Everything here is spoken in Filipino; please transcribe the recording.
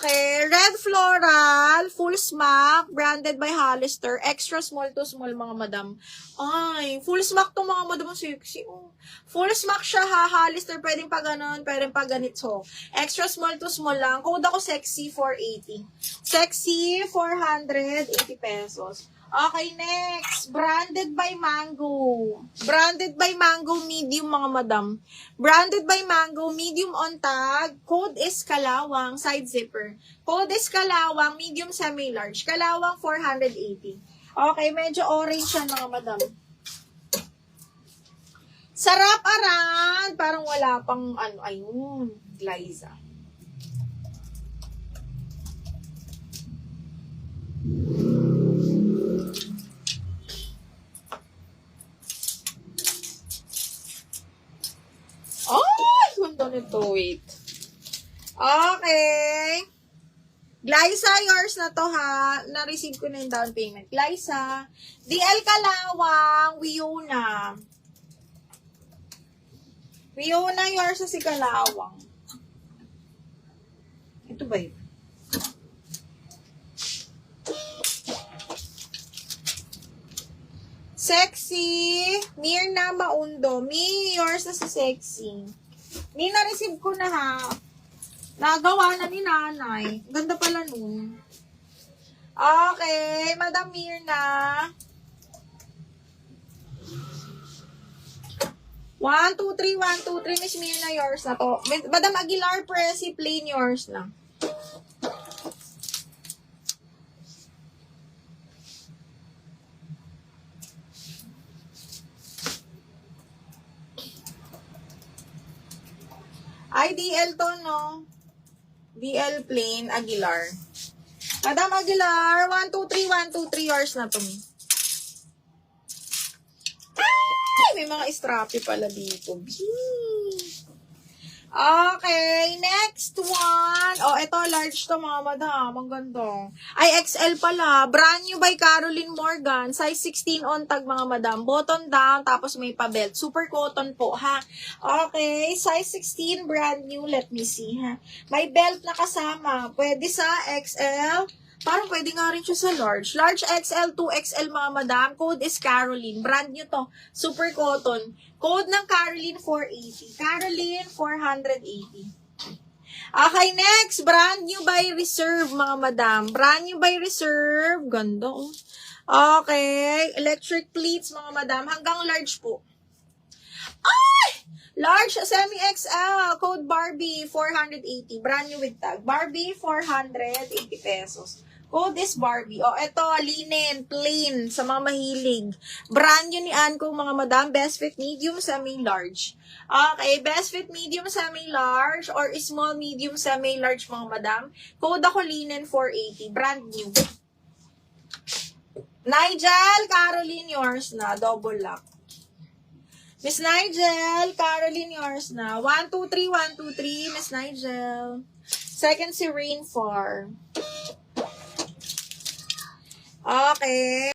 Okay, red floral, full smack, branded by Hollister, extra small to small mga madam. Ay, full smack to mga madam, sexy. Oh. Full smack siya ha, Hollister, pwedeng pa ganun, pwedeng pa ganito. Extra small to small lang. Code ako sexy 480. Sexy 480 pesos. Okay, next. Branded by Mango. Branded by Mango, medium mga madam. Branded by Mango, medium on tag. Code is Kalawang, side zipper. Code is Kalawang, medium semi-large. Kalawang 480. Okay, medyo orange yan mga madam. Sarap aran. Parang wala pang ano, ayun, Liza. Nito, wait. Okay. Glyza, yours na to ha. Na-receive ko na yung down payment. Glyza. DL Kalawang, Wiuna. Wiuna, yours na si Kalawang. Ito ba yun? Sexy. Mirna Maundo. Mi, yours na si Sexy. Ni na-receive ko na ha. Nagawa na ni nanay. Ganda pala nun. Okay, Madam Mirna. 1, 2, 3, 1, 2, 3. Miss Mirna, yours na to. Madam Aguilar, Presi, plain yours na. Ay, DL to, no? DL plain, Aguilar. Madam Aguilar, 1, 2, 3, 1, 2, 3 yours na to. Ay, may mga strappy pala dito. Okay, next one. Oh, ito, large to mga madam. Ang ganda. Ay, XL pala. Brand new by Caroline Morgan. Size 16 on tag mga madam. Button down, tapos may pa-belt. Super cotton po, ha? Okay, size 16, brand new. Let me see, ha? May belt na kasama. Pwede sa XL. Parang pwede nga rin siya sa large. Large XL, 2XL mga madam. Code is Caroline. Brand new to. Super cotton. Code ng Caroline 480. Caroline 480. Okay, next. Brand new by Reserve mga madam. Brand new by Reserve. Ganda oh. Okay. Electric pleats mga madam. Hanggang large po. Ay! Large semi-XL. Code Barbie 480. Brand new with tag. Barbie 480 pesos. Code is Barbie. O, eto, linen, plain, sa mga mahilig. Brand yun ni Anko, mga madam. Best fit medium, semi-large. Okay, best fit medium, semi-large, or small, medium, semi-large, mga madam. Code ako linen 480. Brand new. Nigel, Caroline, yours na. Double lock. Miss Nigel, Caroline, yours na. 1, 2, 3, 1, 2, 3, Miss Nigel. Second si Rainfar. Okay.